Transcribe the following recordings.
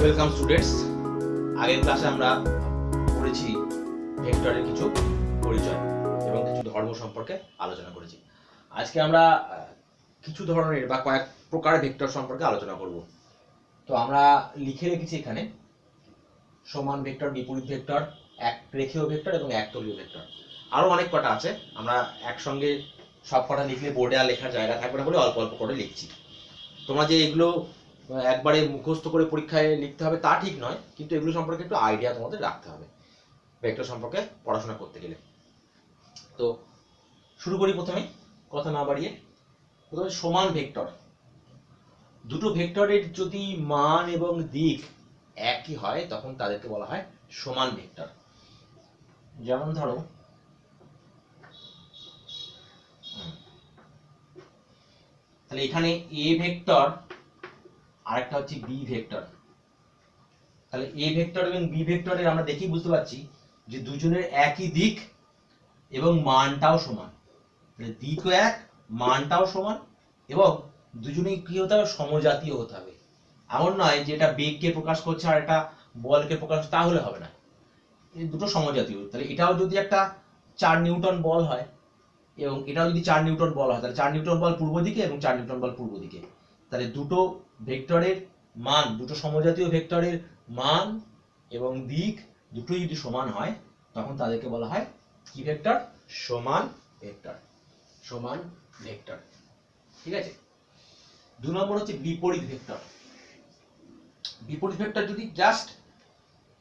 Welcome students. আগের ক্লাসে আমরা পড়েছি ভেক্টরের কিছু পরিচয় এবং কিছু ধর্ম সম্পর্কে আলোচনা করেছি। আজকে আমরা কিছু ধরনের বা কয়েক প্রকার ভেক্টর সম্পর্কে আলোচনা করব। তো আমরা লিখে রেখেছি এখানে সমান ভেক্টর, বিপরীত ভেক্টর, এক রেখীয় ভেক্টর এবং একতলীয় ভেক্টর। আরো অনেক কটা আছে, আমরা একসঙ্গে সব কটা লিখলে বোর্ডে আর লেখার জায়গা থাকবে না বলে অল্প অল্প করে লিখছি। তোমরা যে এগুলো একবারে মুখস্থ করে পরীক্ষায় লিখতে হবে তা ঠিক নয়, কিন্তু এগুলো সম্পর্কে একটু আইডিয়া তোমাদের রাখতে হবে ভেক্টর সম্পর্কে পড়াশোনা করতে গেলে। তো শুরু করি প্রথমে, কথা না বাড়িয়ে। প্রথমে সমান ভেক্টর। দুটো ভেক্টরের যদি মান এবং দিক একই হয় তখন তাদেরকে বলা হয় সমান ভেক্টর। যেমন ধরো তাহলে এখানে এ ভেক্টর আর একটা হচ্ছে বি ভেক্টর। তাহলে এ ভেক্টর এবং বি ভেক্টরের আমরা দেখি বুঝতে পারছি যে দুজনের একই দিক এবং মানটাও সমান। তাহলে দিকও এক, মানটাও সমান, এবং দুজনেই কি হতে হবে? সমজাতীয় হতে হবে। এমন নয় যে এটা বেগকে প্রকাশ করছে আর এটা বলকে প্রকাশ, তাহলে হবে না। এই দুটো সমজাতীয়। তাহলে এটাও যদি একটা 4 নিউটন বল হয় এবং এটাও যদি 4 নিউটন বল হয়, তাহলে 4 নিউটন বল পূর্ব দিকে এবং 4 নিউটন বল পূর্ব দিকে। তাহলে দুটো ভেক্টরের মান, দুটো সমজাতীয় ভেক্টরের মান এবং দিক দুটোই যদি সমান হয় তখন তাদেরকে বলা হয় কি ভেক্টর? সমান ভেক্টর। সমান ভেক্টর, ঠিক আছে। 2 নম্বর হচ্ছে বিপরীত ভেক্টর। বিপরীত ভেক্টর যদি জাস্ট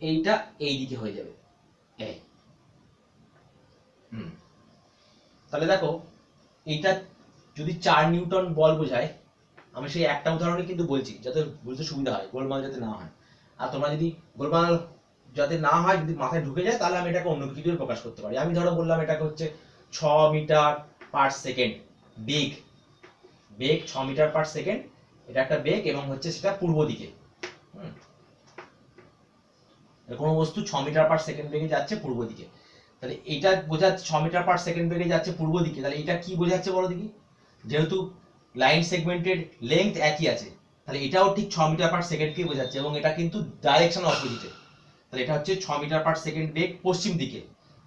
এইটা এই দিকে হয়ে যাবে, এই তাহলে দেখো এইটা যদি 4 নিউটন বল বোঝায়, আমি সেই একটা উদাহরণই কিন্তু বলছি যাতে বুঝতে সুবিধা হয়, গোলমাল যাতে না হয়। আর তোমরা যদি গোলমাল যাতে না হয়, যদি মাথায় ঢুকে যায়, তাহলে আমি এটাকে অন্য কিছু দিয়ে প্রকাশ করতে পারি। আমি ধরো বললাম এটাকে হচ্ছে 6 মিটার পার সেকেন্ড বেগ। বেগ 6 মিটার পার সেকেন্ড, এটা একটা বেগ এবং হচ্ছে সেটা পূর্ব দিকে। কোনো বস্তু 6 মিটার পার সেকেন্ড বেগে যাচ্ছে পূর্ব দিকে, তাহলে এটা বোঝাচ্ছে 6 মিটার পার সেকেন্ড বেগে যাচ্ছে পূর্ব দিকে। তাহলে এটা কি বোঝাচ্ছে বলো দেখি? যেহেতু লাইন সেগমেন্টের লেন্থ একই আছে, তাহলে এটাও ঠিক 6 মিটার পার সেকেন্ডকেই বোঝাচ্ছে এবং এটা কিন্তু ডাইরেকশন অপোজিটে। তাহলে এটা হচ্ছে 6 মিটার পার সেকেন্ড বেগ পশ্চিম দিকে।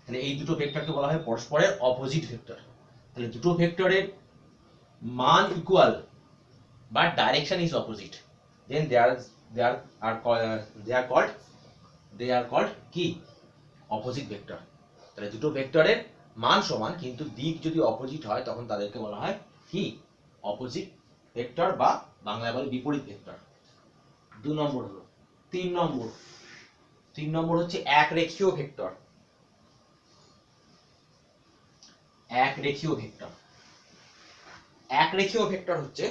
তাহলে এই দুটো ভেক্টরকে বলা হয় পরস্পরের অপোজিট ভেক্টর। তাহলে দুটো ভেক্টরের মান equal but direction is opposite, then they are called কি? Opposite vector. তাহলে দুটো ভেক্টরের মান সমান কিন্তু দিক যদি অপোজিট হয় তখন তাদেরকে বলা হয় কি? অপোজিট ভেক্টর বা বাংলায় বলে বিপরীত ভেক্টর। 2 নম্বর হলো। 3 নম্বর হচ্ছে এক রেখীয় ভেক্টর। এক রেখীয় ভেক্টর। এক রেখীয় ভেক্টর হচ্ছে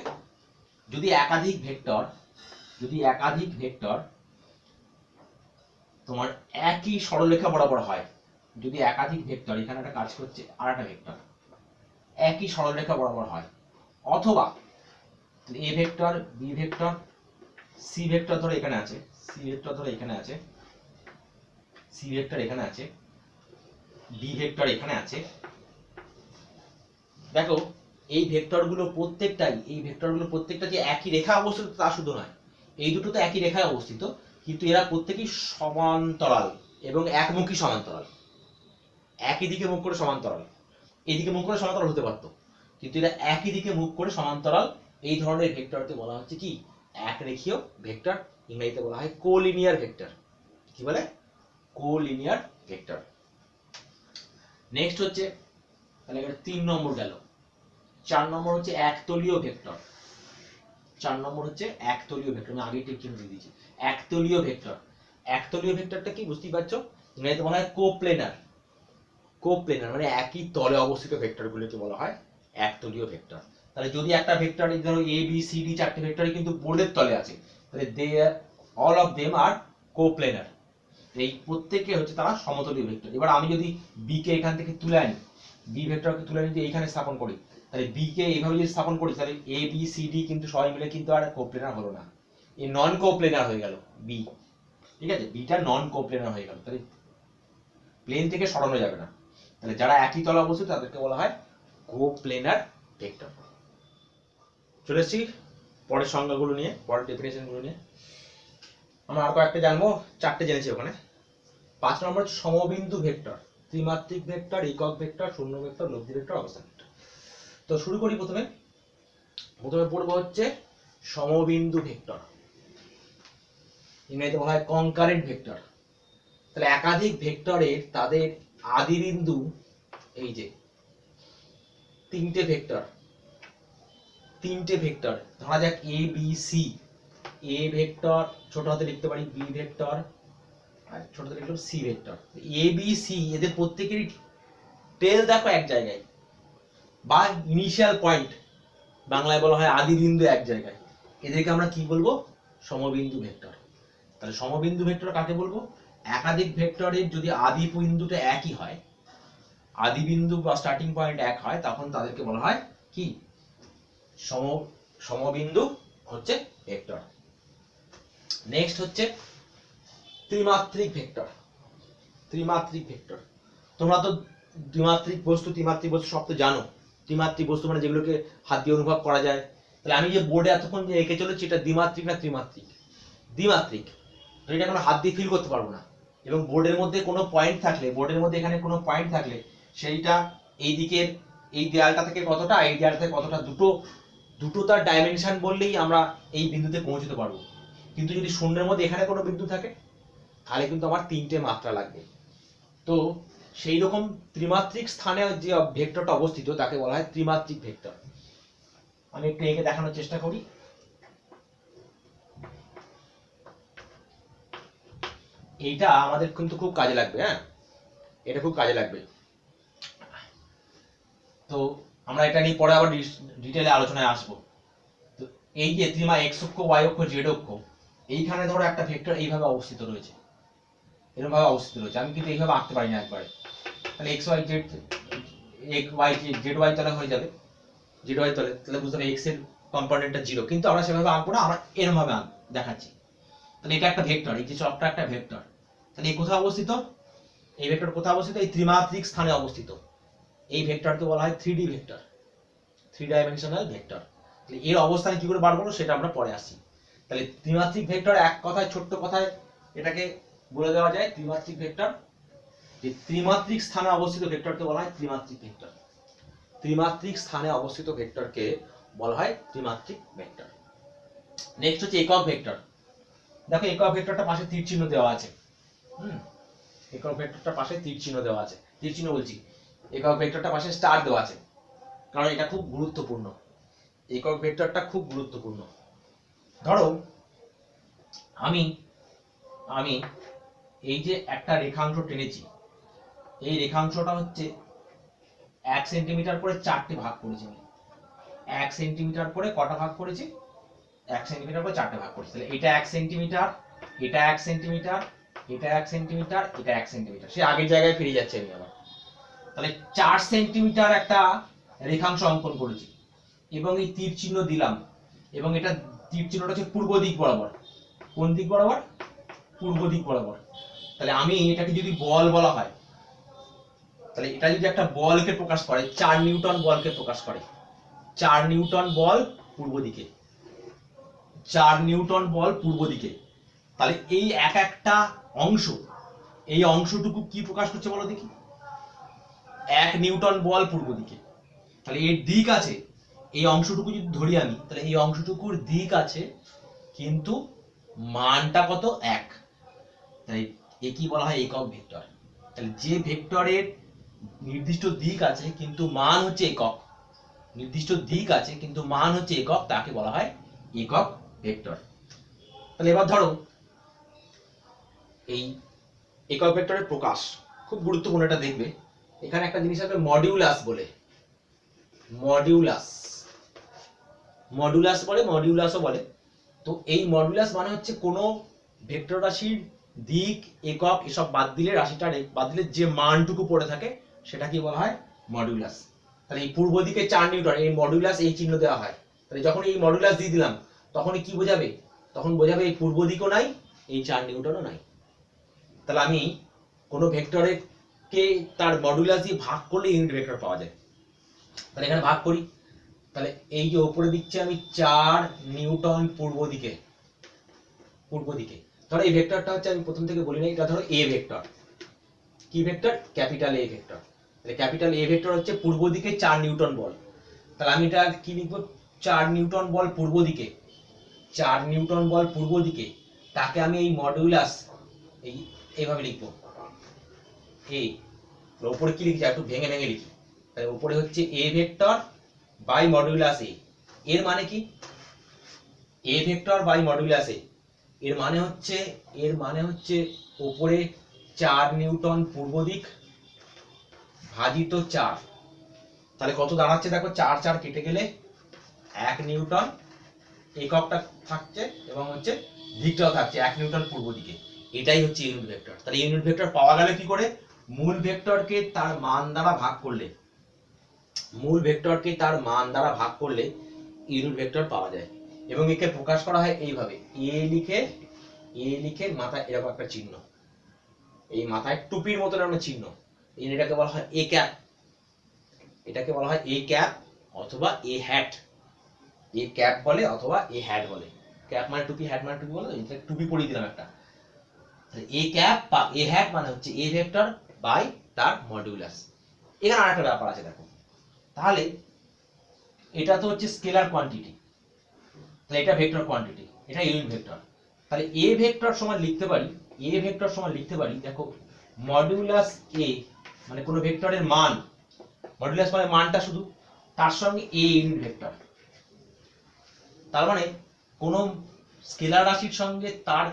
যদি একাধিক ভেক্টর তোমার একই সরলরেখা বরাবর হয়। যদি একাধিক ভেক্টর, এখানে একটা কাজ করছে আর একটা ভেক্টর একই সরলরেখা বরাবর হয়, অথবা A vector, B vector, C vector ধরো এখানে আছে, সি ভেক্টর ধরো এখানে আছে, সি ভেক্টর এখানে আছে, ডি ভেক্টর এখানে আছে। দেখো এই ভেক্টরগুলো প্রত্যেকটা যে একই রেখা অবস্থিত তা শুধু নয়, এই দুটো তো একই রেখায় অবস্থিত, কিন্তু এরা প্রত্যেকেই সমান্তরাল এবং একমুখী সমান্তরাল। একই দিকে মুখ করে সমান্তরাল, এইদিকে মুখ করে সমান্তরাল হতে পারতো, কিন্তু এরা একই দিকে মুখ করে সমান্তরাল। এই ধরনের ভেক্টরকে বলা হচ্ছে কি? এক রেখীয় ভেক্টর। ইংরেজিতে বলা হয় কোলিনিয়ার ভেক্টর। কি বলে? Collinear vector. নেক্সট হচ্ছে, তাহলে এটা 3 নম্বর গেল। 4 নম্বর হচ্ছে একতলীয় ভেক্টর। 4 নম্বর হচ্ছে একতলীয় ভেক্টর। আমি আগে ঠিক চিহ্ন দিয়ে দিয়েছি। একতলীয় ভেক্টর। একতলীয় ভেক্টরটা কি বুঝতেই পারছো? ইংরেজিতে বলা হয় কোপ্লেনার। কোপ্লেনার মানে একই তলে অবস্থিত ভেক্টরগুলোকে বলা হয় একতলীয় ভেক্টর। তাহলে যদি একটা ভেক্টর, ধরো এ বি সি ডি, 4টে ভেক্টরই কিন্তু বোর্ডের তলে আছে, তাহলে অল অফ দেম আর কোপ্লেনার। এই প্রত্যেকে হচ্ছে তারা সমতলীয় ভেক্টর। এবার আমি যদি বি কে এখান থেকে তুলে আনি, বি ভেক্টরকে তুলে আনি এইখানে স্থাপন করি, তাহলে বি কে এইভাবে যদি স্থাপন করি, তাহলে এ বি সি ডি কিন্তু সবাই মিলে কিন্তু আর কোপ্লেনার হলো না, এই নন কোপ্লেনার হয়ে গেল বি। ঠিক আছে, বিটা নন কোপ্লেনার হয়ে গেল, তাহলে প্লেন থেকে সরানো যাবে না। তাহলে যারা একই তলে অবস্থিত তাদেরকে বলা হয় কোপ্লেনার ভেক্টর। চলে এসেছি পরের সংজ্ঞাগুলো নিয়ে, পরের ডেফিনেশনগুলো নিয়ে। আমরা আর কয়েকটা জানবো, 4টে জেনেছি ওখানে। 5 নম্বর হচ্ছে সমবিন্দু ভেক্টর, ত্রিমাত্রিক ভেক্টর, একক ভেক্টর, শূন্য ভেক্টর, লব্ধি ভেক্টর, অবস্থান ভেক্টর। তো শুরু করি। প্রথমে পড়বো হচ্ছে সমবিন্দু ভেক্টর, ইংরেজিতে বলা হয় কনকারেন্ট ভেক্টর। তাহলে একাধিক ভেক্টরের তাদের আদি বিন্দু, এই যে তিনটে ভেক্টর ধরা যাক A B C. A vector ছোট হাতে লিখতে পারি, বি ভেক্টর আর ছোট হাতে লিখলাম C vector. A B C এদের প্রত্যেকেরই টেল দেখো এক জায়গায়, বা ইনিশিয়াল পয়েন্ট, বাংলায় বলা হয় আদি বিন্দু এক জায়গায়। এদেরকে আমরা কি বলবো? সমবিন্দু ভেক্টর। তাহলে সমবিন্দু ভেক্টর কাকে বলবো? একাধিক ভেক্টরের যদি আদি বিন্দুটা একই হয়, আদি বিন্দু বা স্টার্টিং পয়েন্ট এক হয়, তখন তাদেরকে বলা হয় কি? সমবিন্দু হচ্ছে ভেক্টর। নেক্সট হচ্ছে ত্রিমাত্রিক ভেক্টর। তোমরা তো ত্রিমাত্রিক বস্তু সব তো জানো। ত্রিমাত্রিক বস্তু মানে যেগুলোকে হাত দিয়ে অনুভব করা যায়। তাহলে আমি যে বোর্ডে এতক্ষণ যে এঁকে চলেছি, এটা দ্বিমাত্রিক না ত্রিমাত্রিক? দ্বিমাত্রিক। এটা কোনো হাত দিয়ে ফিল করতে পারবো না। এবং বোর্ডের মধ্যে কোনো পয়েন্ট থাকলে, এখানে কোনো পয়েন্ট থাকলে, সেইটা এই দিকের এই দেয়ালটা থেকে কতটা, এই দেয়ালটা থেকে কতটা, দুটো তার ডাইমেনশন বললেই আমরা এই বিন্দুতে পৌঁছতে পারবো। কিন্তু যদি শূন্যের মধ্যে এখানে কোনো বিন্দু থাকে, তাহলে কিন্তু আমার 3টে মাত্রা লাগবে। তো সেই রকম ত্রিমাত্রিক স্থানে যে ভেক্টরটা অবস্থিত তাকে বলা হয় ত্রিমাত্রিক ভেক্টর। আমি একটু এঁকে দেখানোর চেষ্টা করি। এইটা আমাদের কিন্তু খুব কাজে লাগবে। হ্যাঁ, এটা খুব কাজে লাগবে। তো আমরা এটা নিয়ে পরে আবার ডিটেইলে আলোচনায় আসবো। তো এই যে এক্স অক্ষ, ওয়াই অক্ষ, জেড অক্ষ, এইখানে ধরো একটা ভেক্টর এইভাবে অবস্থিত রয়েছে, এরকম ভাবে অবস্থিত রয়েছে। আমি কিন্তু এইভাবে আঁকতে পারি না একবারে। তাহলে x y z, z y তলে হয়ে যাবে, জেড ওয়াই তলে। তাহলে বুঝতে হবে এক্স এর কম্পোনেন্টটা 0, কিন্তু আমরা সেভাবে আঁকবো না, আমরা এরকম ভাবে দেখাচ্ছি। তাহলে এটা একটা ভেক্টর, এই যে চকটা একটা ভেক্টর। তাহলে এই কোথায় অবস্থিত? এই ভেক্টর কোথায় অবস্থিত? এই ত্রিমাত্রিক স্থানে অবস্থিত। এই ভেক্টরকে বলা হয় 3D ভেক্টর, 3 ডাইমেনশনাল ভেক্টর। তাহলে এর অবস্থান কি করে বার করবো সেটা আমরা পরে আসছি। তাহলে ত্রিমাত্রিক ভেক্টর এক কথায়, ছোট্ট কথায় এটাকে বলে দেওয়া যায়, ত্রিমাত্রিক ভেক্টর, যে ত্রিমাত্রিক স্থানে অবস্থিত ভেক্টরকে বলা হয় ত্রিমাত্রিক ভেক্টর। ত্রিমাত্রিক স্থানে অবস্থিত ভেক্টরকে বলা হয় ত্রিমাত্রিক ভেক্টর। নেক্সট হচ্ছে একক ভেক্টর। দেখো একক ভেক্টরটা পাশে তীর চিহ্ন দেওয়া আছে। একক ভেক্টরটা পাশে তীর চিহ্ন দেওয়া আছে, তীর চিহ্ন বলছি, একক ভেক্টরটা পাশে স্টার দেওয়া আছে, কারণ এটা খুব গুরুত্বপূর্ণ। একক ভেক্টরটা খুব গুরুত্বপূর্ণ। ধরো আমি এই যে একটা রেখাংশ টেনেছি, এই রেখাংশটা হচ্ছে 1 সেন্টিমিটার করে 4টে ভাগ করেছি। আমি 1 সেন্টিমিটার করে কটা ভাগ করেছি? 1 সেন্টিমিটার করে 4টে ভাগ করেছি। তাহলে এটা 1 সেন্টিমিটার, এটা 1 সেন্টিমিটার, এটা 1 সেন্টিমিটার, এটা 1 সেন্টিমিটার। সে আগের জায়গায় ফিরে যাচ্ছে আমি আবার। তাহলে 4 সেন্টিমিটার একটা রেখাংশ অঙ্কন করেছি এবং এই তীর চিহ্ন দিলাম, এবং এটা তীর চিহ্নটা হচ্ছে পূর্ব দিক বরাবর। কোন দিক বরাবর? পূর্ব দিক বরাবর। তাহলে আমি এটাকে যদি বল বলা হয়, তাহলে এটা যদি একটা বলকে প্রকাশ করে, 4 নিউটন বলকে প্রকাশ করে, 4 নিউটন বল পূর্ব দিকে, 4 নিউটন বল পূর্ব দিকে। তাহলে এই একটা অংশ, এই অংশটুকু কি প্রকাশ করছে বলো দেখি? 1 নিউটন বল পূর্ব দিকে। তাহলে এর দিক আছে, এই অংশটুকু যদি ধরি আমি, তাহলে এই অংশটুকুর দিক আছে, কিন্তু মানটা কত? 1। তাই একে বলা হয় একক ভেক্টর। তাহলে যে ভেক্টরের নির্দিষ্ট দিক আছে কিন্তু মান হচ্ছে একক, নির্দিষ্ট দিক আছে কিন্তু মান হচ্ছে একক, তাকে বলা হয় একক ভেক্টর। তাহলে এবার ধরো এই একক ভেক্টরের প্রকাশ খুব গুরুত্বপূর্ণ, এটা দেখবে। এখানে একটা জিনিস আছে মডিউলাস বলে, মডিউলাস বলে, মডিউলাসও বলে। তো এই মডিউলাস মানে হচ্ছে কোনো ভেক্টর রাশির দিক, একক এসব বাদ দিলে, রাশিটা বাদ দিলে যে মানটুকু পড়ে থাকে সেটা কি বলা হয়? মডিউলাস। তাহলে এই পূর্ব দিকে 4 নিউটন, এই মডিউলাস এই চিহ্ন দেওয়া হয়। তাহলে যখন এই মডিউলাস দিয়ে দিলাম, তখনই কি বোঝাবে? তখন বোঝাবে এই পূর্ব দিকও নাই, এই 4 নিউটনও নাই। তাহলে আমি কোনো ভেক্টরকে তার মডিউলাস দিয়ে ভাগ করলে ইউনিট ভেক্টর পাওয়া যায়। তাহলে এখানে ভাগ করি, তাহলে এই যে উপরে দিচ্ছে আমি 4 নিউটন পূর্ব দিকে, ধরো এই ভেক্টরটা হচ্ছে, আমি প্রথম থেকে বলি না, এটা ধরো এ ভেক্টর। কি ভেক্টর? Capital A vector. তাহলে ক্যাপিটাল এ ভেক্টর হচ্ছে পূর্ব দিকে 4 নিউটন বল। তাহলে আমি এটা কি লিখবো? 4 নিউটন বল পূর্ব দিকে, 4 নিউটন বল পূর্ব দিকে, তাকে আমি এই মডুলাস এইভাবে লিখবো। এই উপরে কি লিখছি একটু ভেঙে ভেঙে লিখি। তাহলে উপরে হচ্ছে A vector by modulus A. এর মানে কি? A vector by modulus A এর মানে হচ্ছে উপরে 4 নিউটন পূর্ব দিক ভাজিত 4। তাহলে কত দাঁড়াচ্ছে দেখো, 4 4 কেটে গেলে 1 নিউটন এককটা থাকছে, এবং হচ্ছে দিকটাও থাকছে 1 নিউটন পূর্ব দিকে। এটাই হচ্ছে ইউনিট ভেক্টর। তাহলে ইউনিট ভেক্টর পাওয়া গেল কি করে? মূল ভেক্টরকে তার মান দ্বারা ভাগ করলে, মূল ভেক্টরকে তার মান দ্বারা ভাগ করলে ইউনিট ভেক্টর পাওয়া যায়। এবং একে প্রকাশ করা হয় এইভাবে, এ লিখে মাথায় এরকম একটা চিহ্ন, এই মাথায় টুপির মতন একটা চিহ্ন, এটাকে বলা হয় এ ক্যাপ। এটাকে বলা হয় এ ক্যাপ অথবা এ হ্যাট। এ ক্যাপ বলে অথবা এ হ্যাট বলে। ক্যাপ মানে টুপি, হ্যাট মানে টুপি বলে, টুপি পরিয়ে দিলাম একটা। এ ক্যাপ বা এ হ্যাট মানে হচ্ছে এ ভেক্টর বাই তার মডুলাস। এখানে আরেকটা ব্যাপার আছে দেখো, তাহলে এটা তো হচ্ছে স্কেলার কোয়ান্টিটি, তাহলে এটা ভেক্টর কোয়ান্টিটি, এটা ইউনিট ভেক্টর। তাহলে এ ভেক্টর সমান লিখতে পারি, এ ভেক্টর সমান লিখতে পারি দেখো মডুলাস এ, মানে কোনো ভেক্টরের মান, মডুলাস মানে মানটা শুধু, তার সঙ্গে এ ইউনিট ভেক্টর। তার মানে কোনো স্কেলার রাশির সঙ্গে তার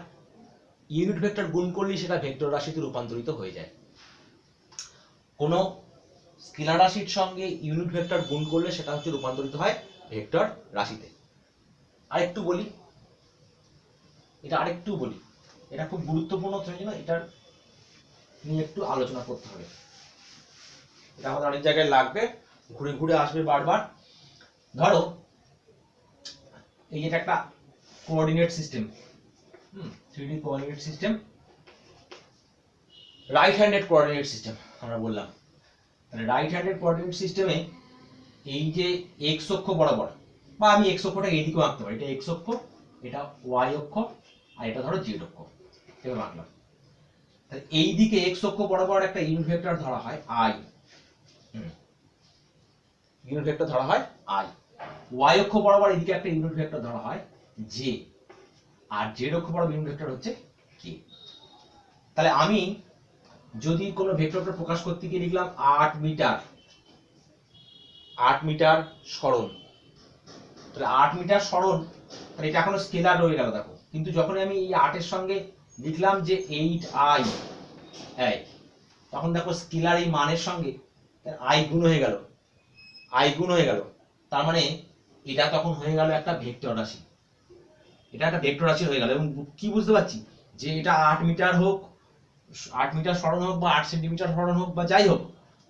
ইউনিট ভেক্টর গুণ করলেই সেটা ভেক্টর রাশিতে রূপান্তরিত হয়ে যায়। কোনো স্কেলার রাশির সঙ্গে ইউনিট ভেক্টর গুণ করলে সেটা হচ্ছে রূপান্তরিত হয় ভেক্টর রাশিতে। আরেকটু বলি, এটা খুব গুরুত্বপূর্ণ, এটা নিয়ে একটু আলোচনা করতে হবে। এটা আমাদের অনেক জায়গায় লাগবে, ঘুরে ঘুরে আসবে বারবার। ধরো এই যেটা একটা coordinate system, 3D coordinate system, right handed coordinate system আমরা বললাম। তাহলে রাইট হ্যান্ডেড কোঅর্ডিনেট সিস্টেমে এই যে এক্স অক্ষ বরাবর, বা আমি এক্স অক্ষটা এইদিকেও আঁকতে পারি, এটা এক্স অক্ষ, এটা ওয়াই অক্ষ, আর এটা ধরো জেড অক্ষ, এভাবে আঁকলাম। তাহলে এই দিকে এক্স অক্ষ বরাবর একটা ইউনিট ভেক্টর ধরা হয় আই, ইউনিট ভেক্টর ধরা হয় আই। ওয়াই অক্ষ বরাবর এদিকে একটা ইউনিট ভেক্টর ধরা হয় জে, আর জেড অক্ষ বরাবর ইউনিট ভেক্টর হচ্ছে কে। তাহলে আমি যদি কোনো ভেক্টরকে প্রকাশ করতে গিয়ে লিখলাম 8 মিটার, 8 মিটার সরণ, তাহলে 8 মিটার সরণ, তাহলে এটা এখনো স্কেলার রয়ে গেল দেখো। কিন্তু যখন আমি এই 8 এর সঙ্গে লিখলাম যে 8i, তখন দেখো স্কেলার এই মানের সঙ্গে আই গুণ হয়ে গেল, তার মানে এটা তখন হয়ে গেল একটা ভেক্টর রাশি, এটা একটা ভেক্টর রাশি হয়ে গেল। এবং কি বুঝতে পারছি যে এটা 8 মিটার হোক, 8 মিটার সরণ হোক, বা 8 সেন্টিমিটার সরণ হোক, বা যাই হোক,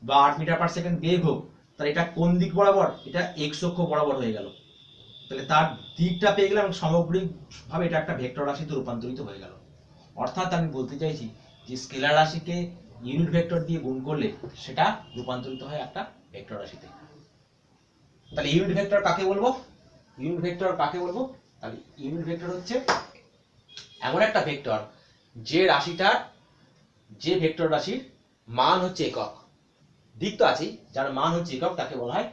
বা 8 মিটার পার সেকেন্ড বেগ হোক, তাহলে এটা কোন দিক বরাবর? এটা এক্স অক্ষ বরাবর হয়ে গেল। তাহলে তার দিকটা পেয়ে গেলাম, এবং সামগ্রিকভাবে এটা একটা ভেক্টর রাশিতে রূপান্তরিত হয়ে গেল। অর্থাৎ আমি বলতে চাইছি যে স্কেলার রাশিকে ইউনিট ভেক্টর দিয়ে গুণ করলে সেটা রূপান্তরিত হয় একটা ভেক্টর রাশিতে। তাহলে ইউনিট ভেক্টর কাকে বলবো? তাহলে ইউনিট ভেক্টর হচ্ছে এমন একটা ভেক্টর যে ভেক্টর রাশির মান হচ্ছে একক, দিক তো আছে, যার মান হচ্ছে একক, তাকে বলা হয়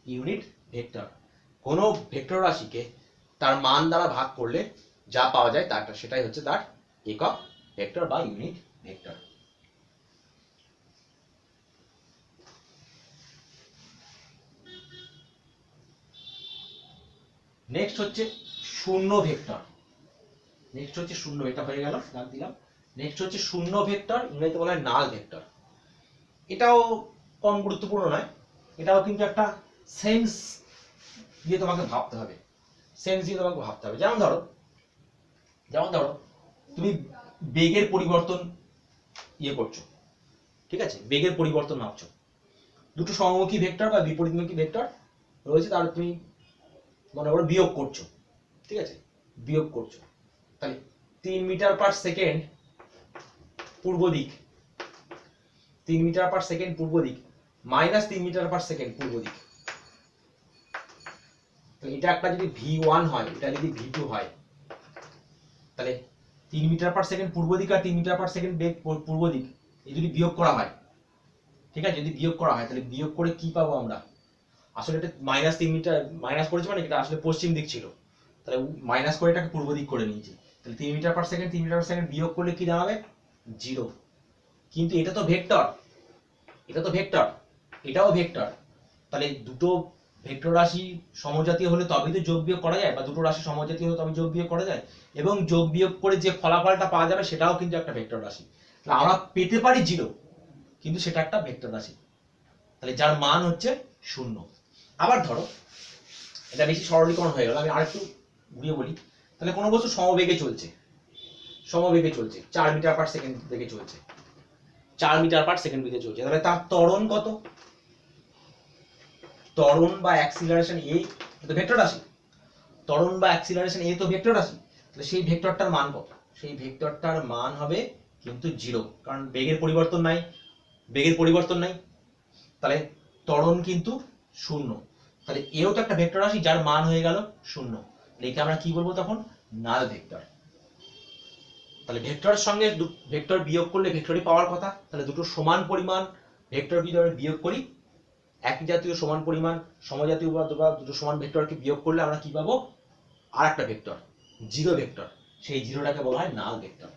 ইউনিট ভেক্টর। কোনো ভেক্টর রাশিকে তার মান দ্বারা ভাগ করলে যা পাওয়া যায় সেটাই হচ্ছে তার একক ভেক্টর বা ইউনিট ভেক্টর। নেক্সট হচ্ছে শূন্য ভেক্টর। হয়ে গেল, নাম দিলাম। নেক্সট হচ্ছে শূন্য ভেক্টর, ইংরেজিতে বলা হয় নাল ভেক্টর। এটাও কম গুরুত্বপূর্ণ নয়, এটাও কিন্তু একটা সেন্স দিয়ে তোমাকে ভাবতে হবে। যেমন ধরো তুমি বেগের পরিবর্তন করছো, ঠিক আছে, বেগের পরিবর্তন মাপছো, দুটো সমমুখী ভেক্টর বা বিপরীতমুখী ভেক্টর রয়েছে, তাহলে তুমি মনে করো বিয়োগ করছো, ঠিক আছে, তাহলে 3 মিটার পার সেকেন্ড পূর্ব দিক, 3 মিটার পার সেকেন্ড পূর্ব দিক মাইনাস 3 মিটার পার সেকেন্ড পূর্ব দিক। তো এটা একটা যদি v1 হয়, এটা যদি v2 হয়, তাহলে 3 মিটার পার সেকেন্ড পূর্ব দিক আর 3 মিটার পার সেকেন্ড বেগ পূর্ব দিক, এই যদি বিয়োগ করা হয়, ঠিক আছে, যদি বিয়োগ করা হয় তাহলে বিয়োগ করে কি পাবো আমরা? আসলে এটা -3 মিটার মাইনাস করেছে মানে এটা আসলে পশ্চিম দিক ছিল, তাহলে মাইনাস করে এটাকে পূর্ব দিক করে নিয়েছি। তাহলে 3 metre per second 3 metre per second বিয়োগ করলে কি দাঁড়াবে? 0। কিন্তু এটা তো ভেক্টর, এটা তো ভেক্টর, এটাও ভেক্টর। তাহলে দুটো ভেক্টর রাশি সমজাতীয় হলে তবেই তো যোগ বিয়োগ করা যায়, বা দুটো রাশি সমজাতীয় হলে তবে যোগ বিয়োগ করা যায়, এবং যোগ বিয়োগ করে যে ফলাফলটা পাওয়া যাবে সেটাও কিন্তু একটা ভেক্টর রাশি। তাহলে আমরা পেতে পারি 0, কিন্তু সেটা একটা ভেক্টর রাশি, তাহলে যার মান হচ্ছে 0। আবার ধরো এটা বেশি সরলীকরণ হয়ে গেল, আমি আরেকটু ঘুরিয়ে বলি। তাহলে কোনো বস্তু সমবেগে চলছে, সমবেগে চলছে, 4 মিটার পার সেকেন্ড বেগে চলছে, 4 মিটার পার সেকেন্ড বেগে চলছে, তাহলে তার ত্বরণ কত? ত্বরণ বা অ্যাক্সিলারেশন এ তো ভেক্টর রাশি, ত্বরণ বা অ্যাক্সিলারেশন এ তো ভেক্টর রাশি, তাহলে সেই ভেক্টরটার মান কত? সেই ভেক্টরটার মান হবে কিন্তু 0, কারণ বেগের পরিবর্তন নাই, বেগের পরিবর্তন নাই, তাহলে ত্বরণ কিন্তু 0। তাহলে এও তো একটা ভেক্টর রাশি যার মান হয়ে গেল 0, একে আমরা কি বলবো তখন? নাল ভেক্টর। তাহলে ভেক্টরের সঙ্গে ভেক্টর বিয়োগ করলে ভেক্টরই পাওয়ার কথা, তাহলে দুটো সমান পরিমাণ ভেক্টর যদি আমরা বিয়োগ করি, একই জাতীয় সমান পরিমাণ সমজাতীয় বা দুটো সমান ভেক্টরকে বিয়োগ করলে আমরা কি পাবো? আর একটা ভেক্টর, 0 ভেক্টর। সেই 0টাকে বলা হয় নাল ভেক্টর,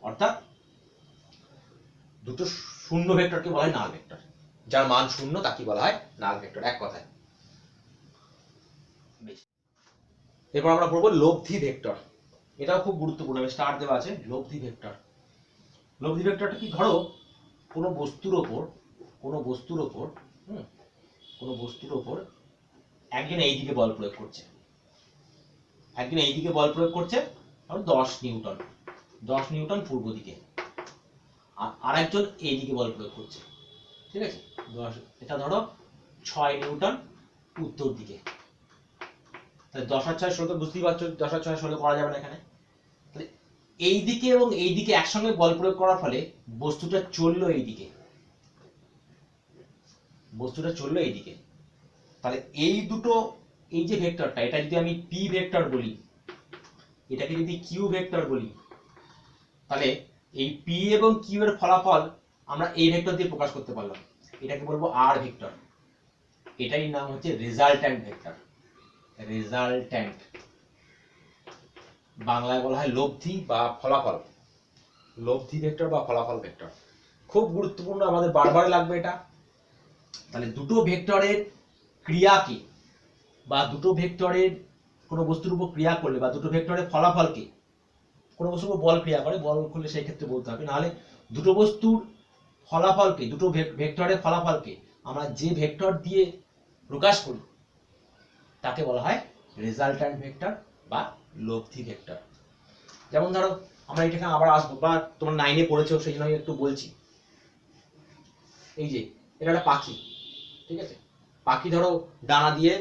অর্থাৎ দুটো শূন্য ভেক্টরকে বলা হয় নাল ভেক্টর, যার মান 0 তাকে বলা হয় নাল ভেক্টর, এক কথায়। এরপর আমরা পড়বো লব্ধি ভেক্টর। এটাও খুব গুরুত্বপূর্ণ, স্টার দেওয়া আছে লব্ধি ভেক্টর। লব্ধি ভেক্টরটা কি? ধরো কোনো বস্তুর ওপর, কোনো বস্তুর ওপর কোনো বস্তুর ওপর একজন এইদিকে বল প্রয়োগ করছে, একজন এইদিকে বল প্রয়োগ করছে 10 নিউটন, 10 নিউটন পূর্ব দিকে, আর আরেকজন এইদিকে বল প্রয়োগ করছে, ঠিক আছে, 10, এটা ধরো 6 নিউটন উত্তর দিকে। তাহলে 10 আর 6 16, বুঝতেই পারছো 10 আর 6 16 করা যাবে না এখানে। তাহলে এই দিকে এবং এই দিকে একসঙ্গে বল প্রয়োগ করার ফলে বস্তুটা চললো এইদিকে, বস্তুটা চললো এইদিকে। তাহলে এই দুটো, এই যে ভেক্টরটা, এটা যদি আমি পি ভেক্টর বলি, এটাকে যদি কিউ ভেক্টর বলি, তাহলে এই পি এবং কিউ এর ফলাফল আমরা এই ভেক্টর দিয়ে প্রকাশ করতে পারলাম, এটাকে বলবো আর ভেক্টর। এটাই নাম হচ্ছে রেজাল্ট্যান্ট ভেক্টর, রেজাল্ট্যান্ট, বাংলায় বলা হয় লব্ধি বা ফলাফল, লব্ধি ভেক্টর বা ফলাফল ভেক্টর। খুব গুরুত্বপূর্ণ, আমাদের বারবার লাগবে এটা। তাহলে দুটো ভেক্টরের ক্রিয়াকে বা দুটো ভেক্টরের কোনো বস্তুর উপর ক্রিয়া করলে, বা দুটো ভেক্টরের ফলাফলকে, কোনো বস্তুর উপর বল ক্রিয়া করে, বল করলে সেই ক্ষেত্রে বলতে হবে, নাহলে দুটো বস্তুর ফলাফলকে, দুটো ভেক্টরের ফলাফলকে আমরা যে ভেক্টর দিয়ে প্রকাশ করি তাকে বলা হয় রেজাল্ট্যান্ট ভেক্টর বা লব্ধি ভেক্টর। যেমন ধরো আমরা এটাকে আবার আসবো, বা তোমরা 9-এ পড়েছো সেই জন্য আমি একটু বলছি। এই যে এটা একটা পাখি, ঠিক আছে, পাখি ধরো ডানা দিয়ে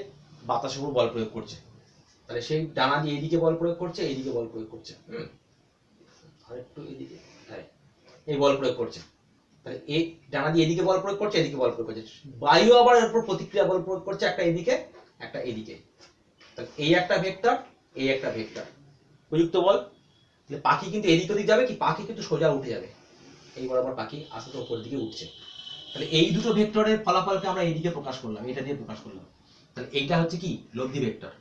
বাতাসের উপর বল প্রয়োগ করছে, তাহলে সেই ডানা দিয়ে এইদিকে বল প্রয়োগ করছে, এইদিকে বল প্রয়োগ করছে, আর একটু এইদিকে, হ্যাঁ, এই বল প্রয়োগ করছে, তাহলে এই ডানা দিয়ে এদিকে বল প্রয়োগ করছে, এদিকে বল প্রয়োগ করছে, বায়ু আবার এর উপর প্রতিক্রিয়া বল প্রয়োগ করছে, একটা এদিকে একটা এদিকে, তাহলে এই একটা ভেক্টর, এই একটা ভেক্টর, উপযুক্ত বল। তাহলে পাখি কিন্তু এদিক ওদিক যাবে কি? পাখি কিন্তু সোজা উঠে যাবে, এই বরাবর পাখি আস্তে উপর দিকে উঠছে। তাহলে এই দুটো ভেক্টরের ফলাফলকে আমরা এইদিকে প্রকাশ করলাম, এটা দিয়ে প্রকাশ করলাম, তাহলে এইটা হচ্ছে কি? লব্ধি ভেক্টর।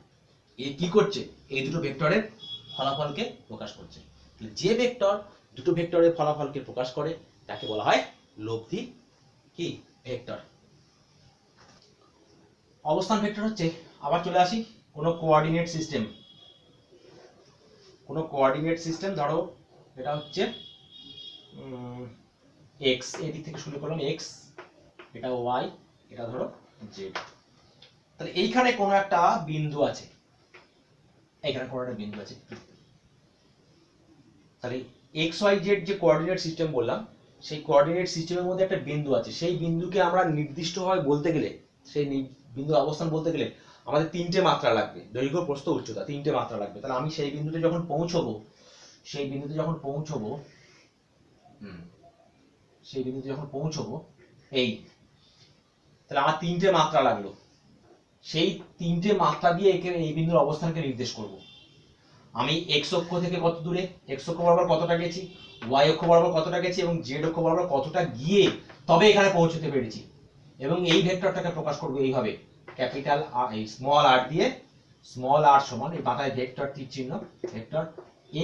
এ কি করছে? এই দুটো ভেক্টরের ফলাফলকে প্রকাশ করছে। তাহলে যে ভেক্টর দুটো ভেক্টরের ফলাফলকে প্রকাশ করে তাকে বলা হয় লব্ধি কি ভেক্টর। অবস্থান ভেক্টর হচ্ছে, আবার চলে আসি কোনো কোঅর্ডিনেট সিস্টেম, কোনো কোঅর্ডিনেট সিস্টেম, ধরো এটা হচ্ছে এক্স, এই দিক থেকে শুরু করলাম এক্স, এটা ওয়াই, এটা ধরো জেড। তাহলে এইখানে কোনো একটা বিন্দু আছে, এইখানে কোনো একটা বিন্দু আছে, তাহলে এক্স ওয়াই জেড যে কোঅর্ডিনেট সিস্টেম বললাম, সেই কোঅর্ডিনেট সিস্টেমের মধ্যে একটা বিন্দু আছে, সেই বিন্দুকে আমরা নির্দিষ্টভাবে বলতে গেলে, সেই বিন্দুর অবস্থান বলতে গেলে আমাদের 3টে মাত্রা লাগবে, দৈর্ঘ্য প্রস্থ উচ্চতা, 3টে মাত্রা লাগবে। তাহলে আমি সেই বিন্দুতে যখন পৌঁছবো, সেই বিন্দুতে যখন পৌঁছবো, সেই বিন্দুতে যখন পৌঁছবো, এই, তাহলে আমার 3টে মাত্রা লাগলো, সেই 3টে মাত্রা দিয়ে একে এই বিন্দুর অবস্থানকে নির্দেশ করব। আমি এক্স অক্ষ থেকে কত দূরে, এক্স অক্ষ বরাবর কতটা গেছি, ওয়াই অক্ষ বরাবর কতটা গেছি এবং জেড অক্ষ বরাবর কতটা গিয়ে তবে এখানে পৌঁছতে পেরেছি। এবং এই ভেক্টরটাকে প্রকাশ করবো এইভাবে, ক্যাপিটাল আর এই স্মল আর দিয়ে, স্মল আর সমান এই মাথায় ভেক্টর তীর চিহ্ন, ভেক্টর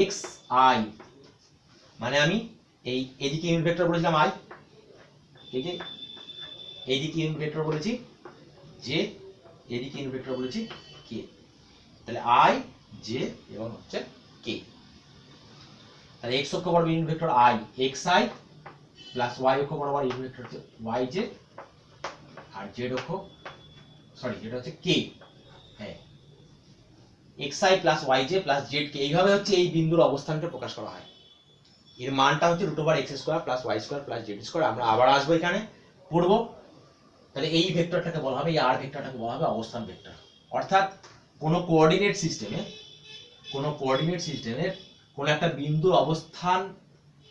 এক্স আই, মানে আমি এই এদিকে ইউনিট ভেক্টর বলেছিলাম আই, ঠিক আছে, এইদিকে ইউনিট ভেক্টর বলেছি জে, এদিকে ইউনিট ভেক্টর বলেছি কে, তাহলে আই জে এবং হচ্ছে কে। তাহলে এক্স অক্ষ বরাবর unit vector I X I plus Y অক্ষ বরাবর ইউনিট ভেক্টর হচ্ছে ওয়াই জে, আর জেড অক্ষ সরি যেটা হচ্ছে কে, হ্যাঁ X I plus Y J plus Z K, এইভাবে হচ্ছে এই বিন্দুর অবস্থানটা প্রকাশ করা হয়। এর মানটা হচ্ছে root over x square plus y square plus z square. আমরা আবার আসবো এখানে পড়বো। তাহলে এই ভেক্টরটাকে বলা হবে, এই আর ভেক্টরটাকে বলা হবে অবস্থান ভেক্টর। অর্থাৎ কোনো কোঅর্ডিনেট সিস্টেমের কোনো একটা বিন্দুর অবস্থান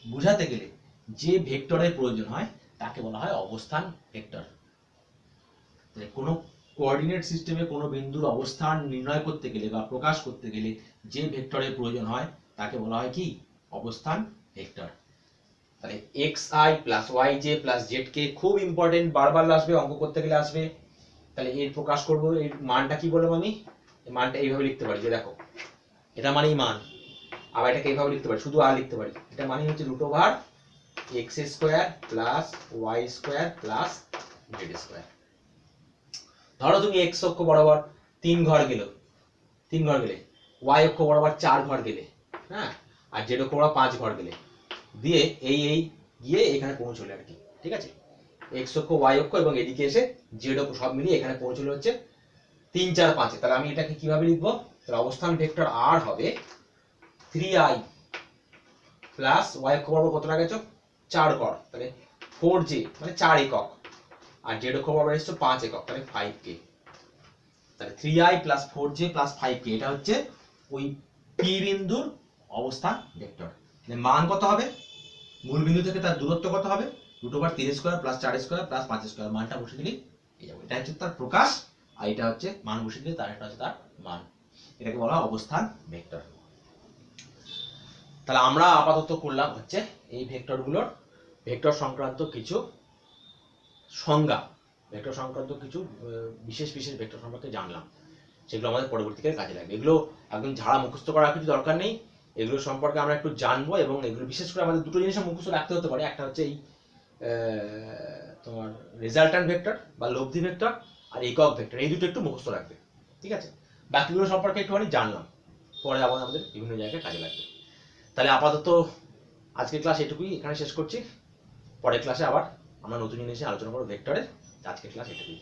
বোঝাতে গেলে যে ভেক্টরের প্রয়োজন হয় তাকে বলা হয় অবস্থান ভেক্টর। কোনো কোঅর্ডিনেট সিস্টেমে কোনো বিন্দুর অবস্থান নির্ণয় করতে গেলে বা প্রকাশ করতে গেলে যে ভেক্টরের প্রয়োজন হয় তাকে বলা হয় কি, অবস্থান ভেক্টর। তাহলে X I plus Y J plus Z K খুব ইম্পর্টেন্ট, বারবার আসবে, অঙ্ক করতে গেলে আসবে। তাহলে এর প্রকাশ করব, এর মানটা কি বললাম আমি, এই মানটা এইভাবে লিখতে পারি, যে দেখো এটা মানেই মান, আবার এটাকে এইভাবে লিখতে পারি, শুধু আর লিখতে পারি, এটা মানে হচ্ছে root over x square plus y square plus z square. ধরো তুমি এক্স অক্ষ বরাবর 3 ঘর গেলে, ওয়াই অক্ষ বরাবর 4 ঘর গেলে, হ্যাঁ, আর জেড অক্ষ বরাবর 5 ঘর গেলে, দিয়ে এই গিয়ে এখানে পৌঁছলে আর কি, ঠিক আছে, এক্স অক্ষ ওয়াই অক্ষ এবং এদিকে এসে জেড অক্ষ সব মিলিয়ে এখানে পৌঁছলে হচ্ছে 3 4 5। তাহলে আমি এটাকে কিভাবে লিখবো, তাহলে অবস্থান ভেক্টর আর হবে 3i প্লাস ওয়াই অক্ষ বরাবর কতটা গেছো 4 ঘর, তাহলে 4j মানে 4 একক, আর জেড অক্ষ বরাবর এসছো 5 একক, তাহলে 5k। তাহলে 3i plus 4j plus 5k, এটা হচ্ছে ওই পি বিন্দুর অবস্থান ভেক্টর। মান কত হবে, মূল বিন্দু থেকে তার দূরত্ব কত হবে, root over 3 square plus 4 square plus 5 square, মানটা বসে দিলেই এই যাবে। এটা হচ্ছে তার প্রকাশ, আর এটা হচ্ছে মান বসে দিলে তার, এটা হচ্ছে তার মান। এটাকে বলা হয় অবস্থান ভেক্টর। তাহলে আমরা আপাতত করলাম হচ্ছে এই ভেক্টরগুলোর ভেক্টর সংক্রান্ত কিছু সংজ্ঞা, ভেক্টর সংক্রান্ত কিছু বিশেষ ভেক্টর সম্পর্কে জানলাম, সেগুলো আমাদের পরবর্তীকালে কাজে লাগবে। এগুলো একদম ঝাড়া মুখস্থ করার কিছু দরকার নেই, এগুলো সম্পর্কে আমরা একটু জানবো, এবং এগুলো বিশেষ করে আমাদের দুটো জিনিস মুখস্থ রাখতে হতে পারে। একটা হচ্ছে এই তোমার রেজাল্ট্যান্ট ভেক্টর বা লব্ধি ভেক্টর, আর একক ভেক্টর, এই দুটো একটু মুখস্থ রাখবে, ঠিক আছে। বাকিগুলো সম্পর্কে একটুখানি জানলাম, পরে আবার আমাদের বিভিন্ন জায়গায় কাজে লাগবে। তাহলে আপাতত আজকের ক্লাস এটুকুই, এখানে শেষ করছি। পরের ক্লাসে আবার আমরা নতুন জিনিস নিয়ে আলোচনা করবো ভেক্টরের। আজকের ক্লাস এটুকুই।